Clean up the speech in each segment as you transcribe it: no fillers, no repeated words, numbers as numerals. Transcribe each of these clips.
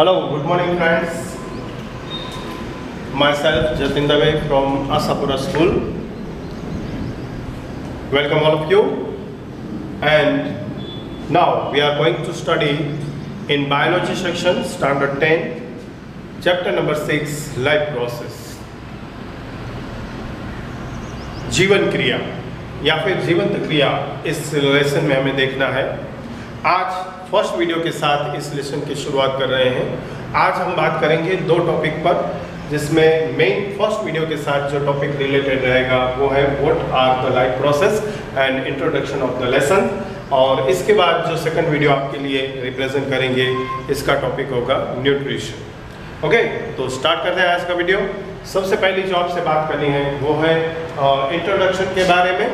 Hello, good morning friends. Myself Jatin Dave from Asapura School. Welcome all of you. And now we are going to study in biology section standard 10 chapter number 6 life process. जीवन क्रिया या फिर जीवंत क्रिया इस lesson में हमें देखना है। आज फर्स्ट वीडियो के साथ इस लेसन की शुरुआत कर रहे हैं। आज हम बात करेंगे दो टॉपिक पर, जिसमें मेन फर्स्ट वीडियो के साथ जो टॉपिक रिलेटेड रहेगा वो है what are the life process and introduction of the lesson, और इसके बाद जो सेकंड वीडियो आपके लिए रिप्रेजेंट करेंगे इसका टॉपिक होगा न्यूट्रिशन। ओके, तो स्टार्ट करते हैं आज का वीडियो। सबसे पहली जो आपसे बात करनी है वो है इंट्रोडक्शन के बारे में।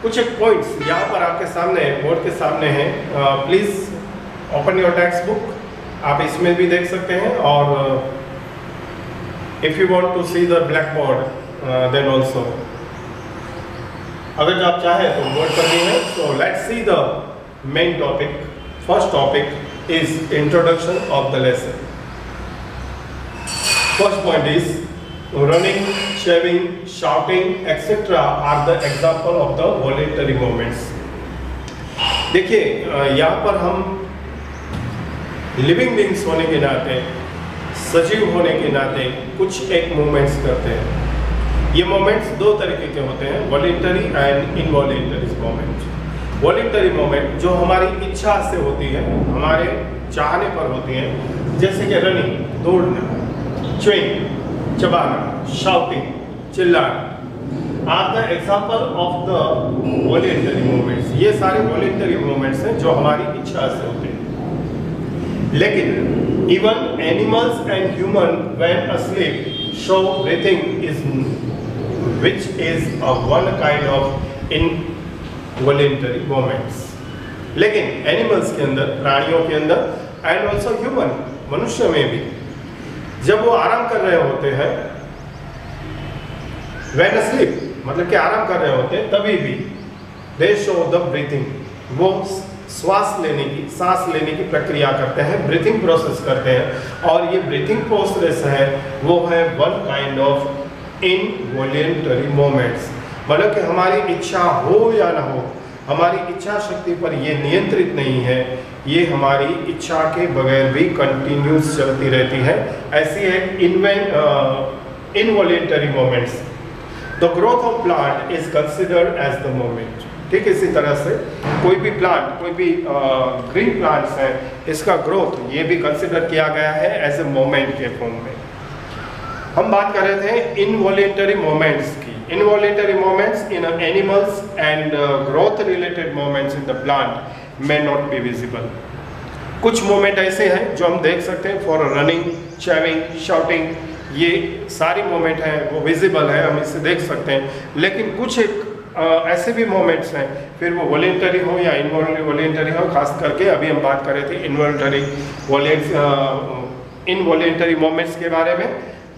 कुछ एक पॉइंट्स यहाँ पर आपके सामने बोर्ड के सामने हैं। Please open your text book, आप इसमें भी देख सकते हैं, और if you want to see the black board then also, अगर आप चाहें तो बोर्ड पर भी है। So let's see the main topic. First topic is introduction of the lesson. First point is running, shaving, shouting, etc. are the example of the voluntary movements. देखिए यहाँ पर हम लिविंग बींग्स होने के नाते, सजीव होने के नाते कुछ एक मूवमेंट्स करते हैं। ये मूवमेंट्स दो तरीके के होते हैं, voluntary and involuntary movement. Voluntary movement जो हमारी इच्छा से होती है, हमारे चाहने पर होती है, जैसे कि रनिंग, दौड़ना, च्यूइंग, चबाना, शाउटिंग, चिल्लाना are the example of the voluntary movements. ये सारे वॉलेंटरी मूवमेंट्स हैं जो हमारी इच्छा से होते हैं। लेकिन even animals and human when asleep show breathing is which is a one kind of involuntary movements. लेकिन एनिमल्स के अंदर, प्राणियों के अंदर एंड ऑल्सो ह्यूमन, मनुष्य में भी जब वो आराम कर रहे होते हैं, when asleep मतलब कि आराम कर रहे होते हैं, तभी भी they show the breathing, वो सांस लेने की प्रक्रिया करते हैं, ब्रीथिंग प्रोसेस करते हैं। और ये ब्रीथिंग प्रोसेस है वो है one kind of involuntary movements. मतलब कि हमारी इच्छा हो या ना हो, हमारी इच्छा शक्ति पर ये नियंत्रित नहीं है, ये हमारी इच्छा के बगैर भी कंटिन्यूस चलती रहती है। ऐसी है involuntary movements. The growth of plant is considered as the movement. ठीक इसी तरह से कोई भी प्लांट, कोई भी ग्रीन प्लांट्स है, इसका ग्रोथ ये भी कंसिडर किया गया है एज ए मूवमेंट के फॉर्म में। हम बात कर रहे थे इनवॉलेंटरी मूवमेंट्स की। Involuntary movements in animals and growth related movements in the plant may not be visible. कुछ मूवमेंट ऐसे हैं जो हम देख सकते हैं, फॉर रनिंग, चैविंग, शाउटिंग, ये सारी मूवमेंट हैं वो विजिबल है, हम इसे देख सकते हैं। लेकिन कुछ एक ऐसे भी मूवमेंट्स हैं, फिर वो वॉलेंटरी हो या इनवॉलेंटरी हो, खास करके अभी हम बात कर रहे थे इनवॉलेंटरी मूवमेंट्स के बारे में।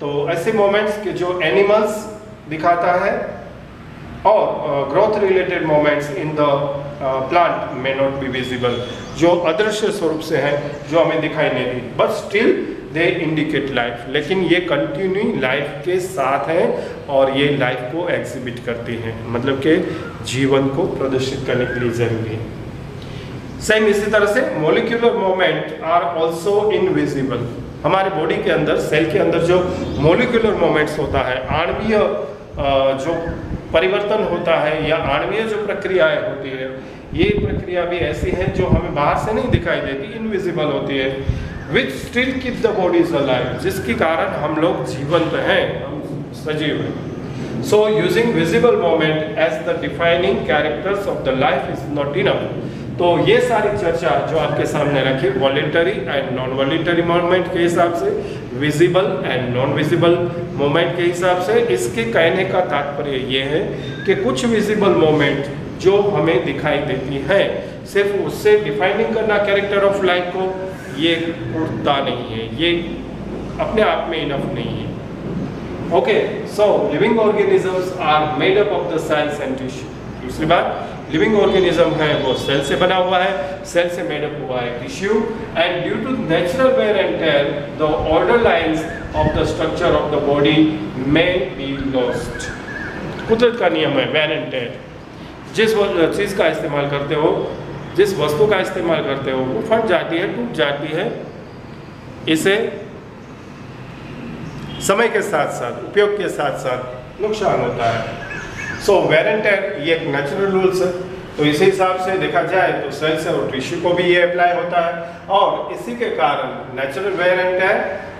तो ऐसे मूवमेंट्स के जो एनिमल्स दिखाता है और growth related movements in the plant may not be visible, जो अदृश्य स्वरूप से हैं, जो हमें दिखाई नहीं दी, but still they indicate life. लेकिन ये कंटिन्यू लाइफ के साथ हैं और ये लाइफ को एग्जिबिट करती हैं, मतलब कि जीवन को प्रदर्शित करने के लिए जरूरी है। सेम इसी तरह से molecular movement are also invisible. हमारे बॉडी के अंदर, सेल के अंदर जो मॉलिक्यूलर मूवमेंट्स होता है, आणवीय जो परिवर्तन होता है या आणवीय जो प्रक्रियाएं होती है, ये प्रक्रिया भी ऐसी है जो हमें बाहर से नहीं दिखाई देती, इनविजिबल होती है, which still keep the bodies alive, जिसके कारण हम लोग जीवंत हैं, हम सजीव हैं। So using visible movement as the defining characters of the life is not enough. तो ये सारी चर्चा जो आपके सामने रखी, voluntary and non voluntary movement के हिसाब से, visible and non visible movement के हिसाब से, इसके कहने का तात्पर्य ये है कि कुछ विजिबल मूवमेंट जो हमें दिखाई देती है, सिर्फ उससे डिफाइनिंग करना कैरेक्टर ऑफ लाइफ को, ये पूर्णता नहीं है, ये अपने आप में इनफ नहीं है। Okay, so living organisms are made up of the sales and tissue. दूसरी बात, लिविंग ऑर्गेनिज्म है वो सेल से बना हुआ है, सेल से मेड अप हुआ है tissue, and due to natural wear and tear the order lines of the structure of the body may be lost. कुदरत का नियम है वेयर एंड टेयर। जिस चीज़ का इस्तेमाल करते हो, जिस वस्तु का इस्तेमाल करते हो वो फट जाती है, टूट जाती है। इसे समय के साथ साथ, उपयोग के साथ साथ नुकसान होता है। सो वेयर एंड टेयर ये एक नेचुरल रूल्स है। तो इसी हिसाब से देखा जाए तो सेल्स और टिश्यू को भी ये अप्लाई होता है, और इसी के कारण natural wear and tear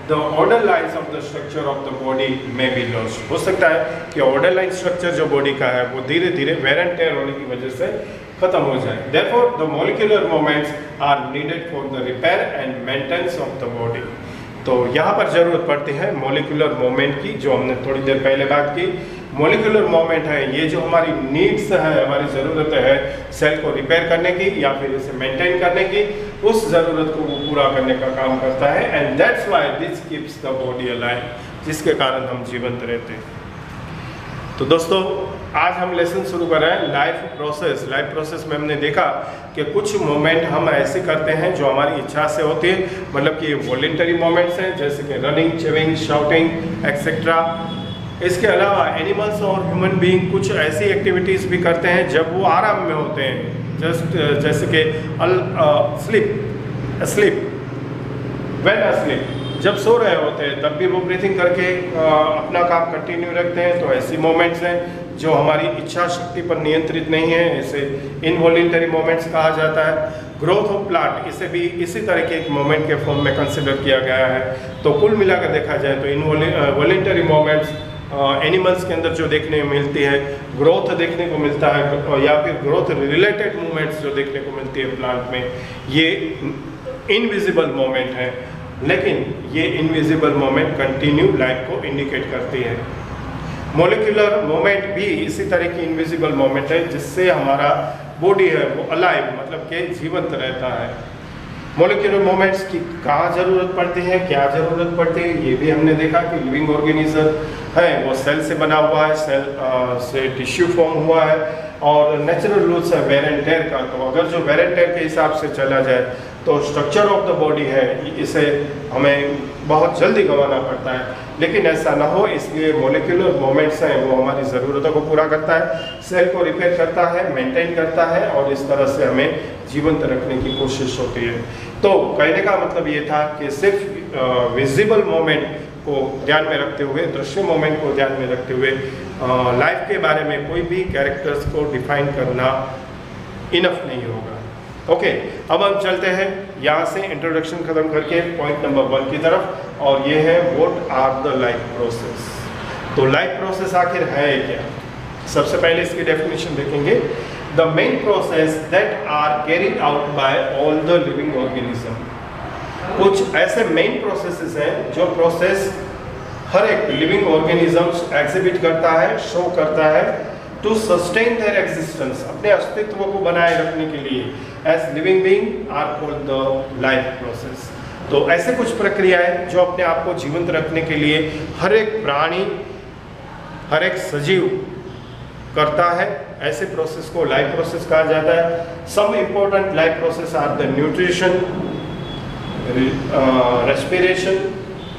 the order lines of the structure of the body may be lost. हो सकता है कि ऑर्डर लाइन स्ट्रक्चर जो बॉडी का है वो धीरे धीरे वेयर एंड टेयर होने की वजह से खत्म हो जाए। Therefore, the molecular movements are needed for the repair and maintenance of the body। तो यहाँ पर जरूरत पड़ती है मोलिकुलर मूवमेंट की, जो हमने थोड़ी देर पहले बात की। मोलिकुलर मूवमेंट है ये जो हमारी नीड्स है, हमारी ज़रूरत है सेल को रिपेयर करने की या फिर इसे मेंटेन करने की, उस ज़रूरत को वो पूरा करने का काम करता है। And that's why this keeps the body alive, जिसके कारण हम जीवंत रहते हैं। तो दोस्तों, आज हम लेसन शुरू कर रहे हैं लाइफ प्रोसेस। लाइफ प्रोसेस में हमने देखा कि कुछ मोमेंट हम ऐसे करते हैं जो हमारी इच्छा से होती है, मतलब कि ये वॉलेंटरी मोमेंट्स हैं, जैसे कि रनिंग, चिविंग, शाउटिंग एक्सेट्रा। इसके अलावा एनिमल्स और ह्यूमन बीइंग कुछ ऐसी एक्टिविटीज़ भी करते हैं जब वो आराम में होते हैं, जैसे कि स्लीप, व्हेन अस्लीप, जब सो रहे होते हैं तब भी वो ब्रीथिंग करके अपना काम कंटिन्यू रखते हैं। तो ऐसी मोमेंट्स हैं जो हमारी इच्छा शक्ति पर नियंत्रित नहीं है, इसे इनवॉलेंटरी मोमेंट्स कहा जाता है। ग्रोथ ऑफ प्लांट, इसे भी इसी तरह के एक मोमेंट के फॉर्म में कंसिडर किया गया है। तो कुल मिलाकर देखा जाए तो इनवॉलेंटरी मोमेंट्स एनिमल्स के अंदर जो देखने को मिलती है, ग्रोथ देखने को मिलता है, या फिर ग्रोथ रिलेटेड मूवमेंट्स जो देखने को मिलती है प्लांट में, ये इनविजिबल मोमेंट है, लेकिन ये इनविजिबल मोमेंट कंटिन्यू लाइफ को इंडिकेट करती है। मोलिकुलर मोमेंट भी इसी तरह की इनविजिबल मोमेंट है जिससे हमारा बॉडी है वो अलाइव, मतलब कि जीवंत रहता है। मोलिकुलर मोमेंट्स की कहाँ ज़रूरत पड़ती है, क्या ज़रूरत पड़ती है, ये भी हमने देखा कि लिविंग ऑर्गेनिज्म है वो सेल से बना हुआ है, सेल से टिश्यू फॉर्म हुआ है, और नेचुरल रूल्स है वेयर एंड टेयर का। तो अगर जो वेयर एंड टेयर के हिसाब से चला जाए तो स्ट्रक्चर ऑफ द बॉडी है इसे हमें बहुत जल्दी गंवाना पड़ता है, लेकिन ऐसा ना हो इसलिए मोलिकुलर मोमेंट्स हैं वो हमारी ज़रूरतों को पूरा करता है, सेल को रिपेयर करता है, मेंटेन करता है, और इस तरह से हमें जीवंत रखने की कोशिश होती है। तो कहने का मतलब ये था कि सिर्फ विजिबल मोमेंट को ध्यान में रखते हुए, दृश्य मोमेंट को ध्यान में रखते हुए लाइफ के बारे में कोई भी कैरेक्टर्स को डिफाइन करना इनफ नहीं होगा। ओके, अब हम चलते हैं यहाँ से इंट्रोडक्शन खत्म करके पॉइंट नंबर 1 की तरफ, और ये है what are the life process. तो लाइफ प्रोसेस आखिर है क्या? सबसे पहले इसकी डेफिनेशन देखेंगे। The main process that are carried out by all the living organism. कुछ ऐसे मेन प्रोसेसेस हैं जो प्रोसेस हर एक लिविंग ऑर्गेनिजम्स एग्जिबिट करता है, शो करता है, टू सस्टेन देयर एग्जिस्टेंस, अपने अस्तित्व को बनाए रखने के लिए, as living being are called the life process. तो ऐसे कुछ प्रक्रियाएं जो अपने आप को जीवंत रखने के लिए हर एक प्राणी, हर एक सजीव करता है, ऐसे प्रोसेस को लाइफ प्रोसेस कहा जाता है। Some important life process are the nutrition, respiration,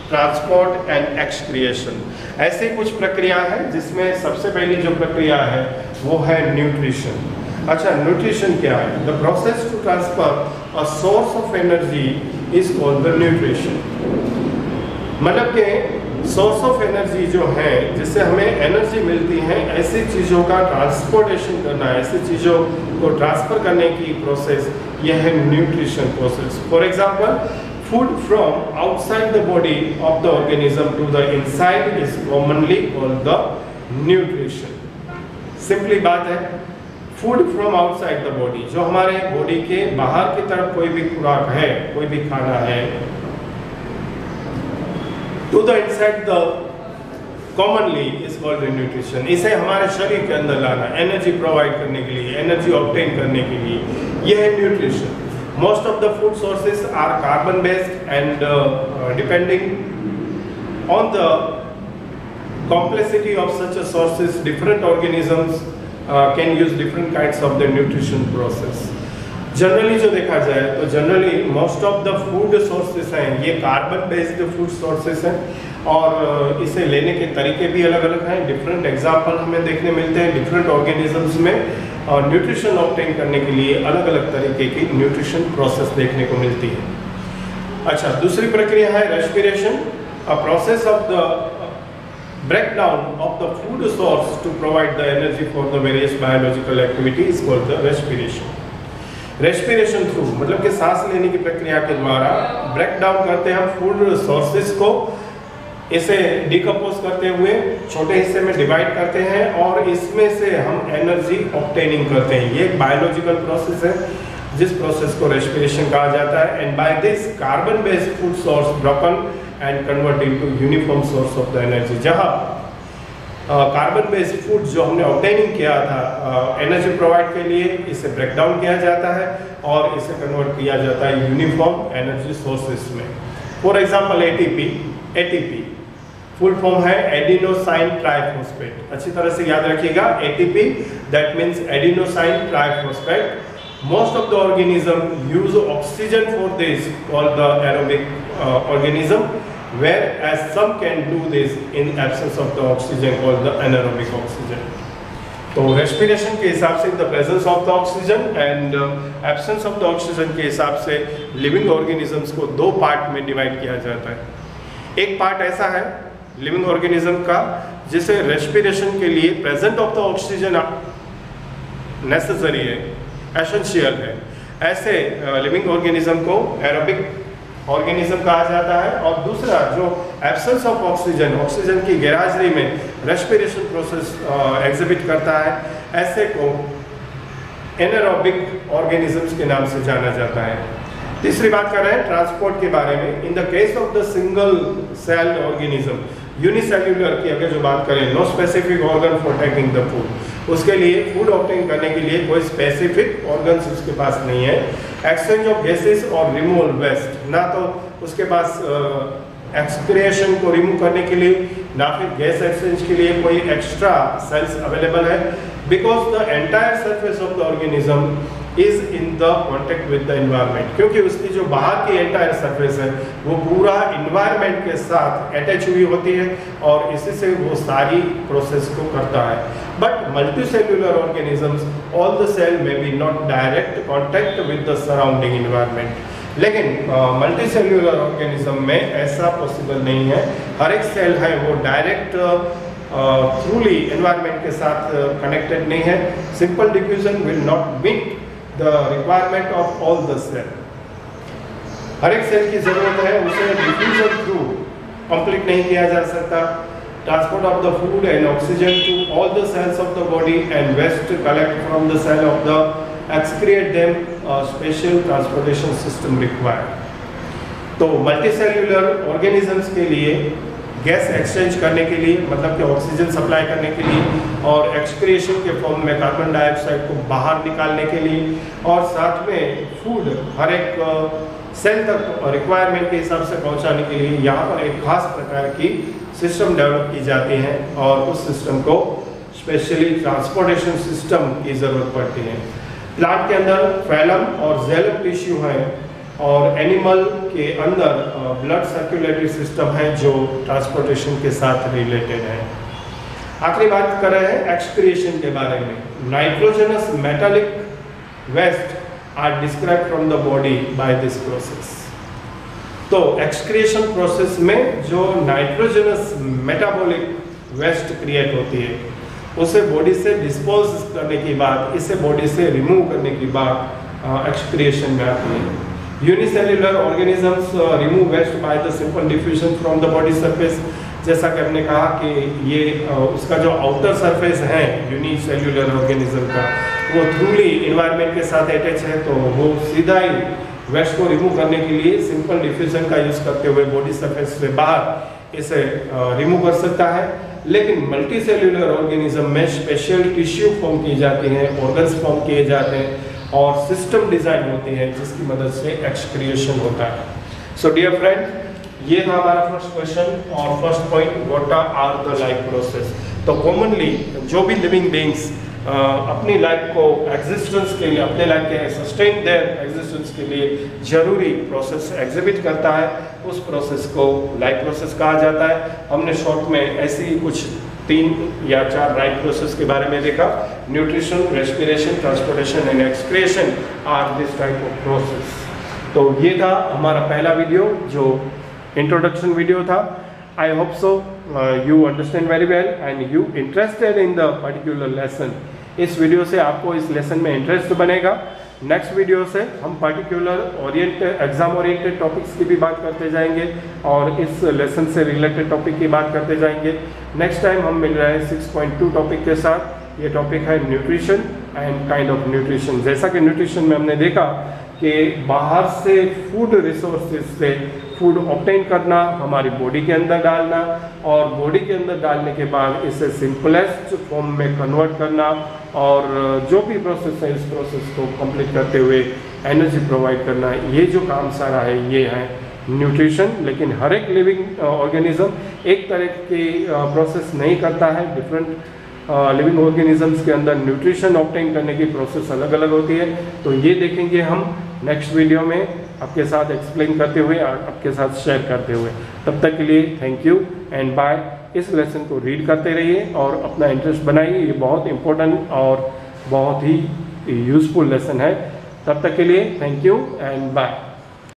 transport and excretion. ऐसे कुछ प्रक्रिया है जिसमें सबसे पहली जो प्रक्रिया है वो है न्यूट्रिशन। अच्छा, न्यूट्रिशन क्या है? The process to transfer a source of energy is called the nutrition. मतलब कि सोर्स ऑफ एनर्जी जो है जिससे हमें एनर्जी मिलती है, ऐसी चीज़ों का ट्रांसपोर्टेशन करना, ऐसी चीज़ों को ट्रांसफर करने की प्रोसेस, यह है nutrition process. For example, food from outside the body of the organism to the inside is commonly called the nutrition। Simply बात है, food from outside the body, जो हमारे बॉडी के बाहर की तरफ कोई भी खुराक है, कोई भी खाना है, to the inside the commonly is called nutrition. इसे हमारे शरीर के अंदर लाना, एनर्जी प्रोवाइड करने के लिए, एनर्जी ऑब्टेन करने के लिए, यह है nutrition. Most of the food sources are carbon based and depending on the complexity of such a sources, different organisms can use different kinds of the nutrition process. Generally जो देखा जाए तो generally most of the food sources हैं ये carbon based food sources हैं, और इसे लेने के तरीके भी अलग अलग हैं। डिफरेंट एग्जाम्पल हमें देखने मिलते हैं डिफरेंट ऑर्गेनिजम्स में, और न्यूट्रिशन ऑब्टेन करने के लिए अलग अलग तरीके की न्यूट्रिशन प्रोसेस देखने को मिलती है। अच्छा, दूसरी प्रक्रिया है respiration, a process of the breakdown of the food source to provide the energy for the various biological activity is called the respiration. Respiration through मतलब कि सांस लेने की प्रक्रिया के द्वारा ब्रेक डाउन करते हैं हम फूड सोर्सेज को, इसे डिकम्पोज करते हुए छोटे हिस्से में डिवाइड करते हैं और इसमें से हम एनर्जी ऑब्टेनिंग करते हैं। ये एक बायोलॉजिकल प्रोसेस है जिस प्रोसेस को रेस्पिरेशन कहा जाता है। And by this carbon based food source broken and convert into uniform source of the energy. जहां कार्बन बेस्ड फूड जो हमने ऑब्टेनिंग किया था एनर्जी प्रोवाइड के लिए, इसे ब्रेक डाउन किया जाता है और इसे कन्वर्ट किया जाता है यूनिफॉर्म एनर्जी सोर्सेस में। For example ATP full form है एडिनोसाइन ट्राइफॉस्फेट। अच्छी तरह से याद रखिएगा, ATP that means adenosine triphosphate. Most of the organism use oxygen for this, called the aerobic organism, whereas some can do this in absence of the oxygen, called the anaerobic oxygen. तो respiration के हिसाब से the presence of the oxygen and absence of the oxygen के हिसाब से living organisms को दो part में डिवाइड किया जाता है। एक पार्ट ऐसा है लिविंग ऑर्गेनिज्म का जिसे रेस्पिरेशन के लिए present of the oxygen necessary है, एसेंशियल है। ऐसे लिविंग ऑर्गेनिज्म को एरोबिक ऑर्गेनिज्म कहा जाता है। और दूसरा जो एब्सेंस ऑफ ऑक्सीजन, ऑक्सीजन की गैरहाजिरी में रेस्पिरेशन प्रोसेस एग्जिबिट करता है, ऐसे को एनारोबिक ऑर्गेनिजम्स के नाम से जाना जाता है। तीसरी बात कर रहे हैं ट्रांसपोर्ट के बारे में। In the case of the single cell organism, unicellular की अगर जो बात करें, no specific organ for taking the food, उसके लिए फूड ऑब्टेन करने के लिए कोई स्पेसिफिक ऑर्गन्स उसके पास नहीं है। एक्सचेंज ऑफ गैसेस और रिमूवल वेस्ट, ना तो उसके पास एक्सक्रिएशन को रिमूव करने के लिए ना फिर गैस एक्सचेंज के लिए कोई एक्स्ट्रा सेल्स अवेलेबल है, because the entire surface of the organism is in the contact with the environment. क्योंकि उसकी जो बाहर की एंटायर सरफेस है वो पूरा एनवायरनमेंट के साथ अटैच हुई होती है और इसी से वो सारी प्रोसेस को करता है। But multi cellular organisms, all the cell may be not direct contact with the surrounding environment. लेकिन मल्टी सेल्यूलर ऑर्गेनिज्म में ऐसा पॉसिबल नहीं है। हर एक सेल है वो डायरेक्ट थ्रूली एनवायरनमेंट के साथ कनेक्टेड नहीं है। Simple diffusion will not meet the requirement of all the cell. हर एक सेल की जरूरत है, उसे डिफ्यूजन थ्रू कंप्लीट नहीं किया जा सकता। Transport of the food and oxygen to all the cells of the body and waste collect from the cell of the excrete them, special transportation system required। तो multicellular organisms के लिए gas exchange करने के लिए, मतलब कि oxygen supply करने के लिए, और एक्सक्रिएशन के फॉर्म में कार्बन डाइऑक्साइड को बाहर निकालने के लिए, और साथ में फूड हर एक सेल तक रिक्वायरमेंट के हिसाब से पहुंचाने के लिए यहाँ पर एक खास प्रकार की सिस्टम डेवलप की जाती है और उस सिस्टम को स्पेशली ट्रांसपोर्टेशन सिस्टम की ज़रूरत पड़ती है। प्लांट के अंदर फैलम और जेलम टिश्यू है और एनिमल के अंदर ब्लड सर्कुलेटरी सिस्टम है जो ट्रांसपोर्टेशन के साथ रिलेटेड है। आखिरी बात कर रहे हैं एक्सक्रिएशन के बारे में। Nitrogenous metallic waste are describe from the body by this process. तो एक्सक्रिएशन प्रोसेस में जो नाइट्रोजनस मेटाबॉलिक वेस्ट क्रिएट होती है उसे बॉडी से डिस्पोज करने के बाद, इसे बॉडी से रिमूव करने के बाद एक्सक्रिएशन में आती है। Unicellular organisms remove waste by the simple diffusion from the body surface. जैसा कि हमने कहा कि ये उसका जो आउटर सरफेस है यूनिसेल्युलर ऑर्गेनिज्म का, वो थ्रूली एनवायरनमेंट के साथ अटैच है, तो वो सीधा ही वेस्ट को रिमूव करने के लिए सिंपल डिफ्यूजन का यूज करते हुए बॉडी सरफेस से बाहर इसे रिमूव कर सकता है। लेकिन मल्टी सेल्यूलर ऑर्गेनिज्म में स्पेशल टिश्यू फॉर्म की जाती हैं, ऑर्गन्स फॉर्म किए जाते हैं और सिस्टम डिजाइन होती है जिसकी मदद से एक्सक्रिएशन होता है। सो डियर फ्रेंड, ये था हमारा फर्स्ट क्वेश्चन और first point, what are the life process. तो कॉमनली जो भी लिविंग बीइंग्स अपनी लाइफ को एग्जिस्टेंस के लिए, अपने लाइफ के सस्टेन देयर एग्जिस्टेंस के लिए जरूरी प्रोसेस एग्जिबिट करता है, उस प्रोसेस को लाइफ प्रोसेस कहा जाता है। हमने शॉर्ट में ऐसी कुछ 3 या 4 लाइफ प्रोसेस के बारे में देखा। Nutrition, respiration, transportation and excretion are this type of process. तो ये था हमारा पहला वीडियो जो इंट्रोडक्शन वीडियो था। I hope so you understand very well and you interested in the particular lesson. इस वीडियो से आपको इस लेसन में इंटरेस्ट बनेगा। नेक्स्ट वीडियो से हम पर्टिकुलर एग्जाम ओरिएंटेड टॉपिक्स की भी बात करते जाएंगे और इस लेसन से रिलेटेड टॉपिक की बात करते जाएंगे। नेक्स्ट टाइम हम मिल रहे हैं 6.2 टॉपिक के साथ। ये टॉपिक है nutrition and kind of nutrition. जैसा कि न्यूट्रिशन में हमने देखा कि बाहर से फूड रिसोर्सेज से फूड ऑब्टेन करना, हमारी बॉडी के अंदर डालना और बॉडी के अंदर डालने के बाद इसे सिंपलेस्ट फॉर्म में कन्वर्ट करना और जो भी प्रोसेस है इस प्रोसेस को कंप्लीट करते हुए एनर्जी प्रोवाइड करना, ये जो काम सारा है ये है न्यूट्रिशन। लेकिन हर एक लिविंग ऑर्गेनिज्म एक तरह की प्रोसेस नहीं करता है। डिफरेंट लिविंग ऑर्गेनिजम्स के अंदर न्यूट्रिशन ऑब्टेन करने की प्रोसेस अलग अलग होती है। तो ये देखेंगे हम नेक्स्ट वीडियो में आपके साथ एक्सप्लेन करते हुए, आपके साथ शेयर करते हुए। तब तक के लिए थैंक यू एंड बाय। इस लेसन को रीड करते रहिए और अपना इंटरेस्ट बनाइए। ये बहुत इंपॉर्टेंट और बहुत ही यूजफुल लेसन है। तब तक के लिए थैंक यू एंड बाय।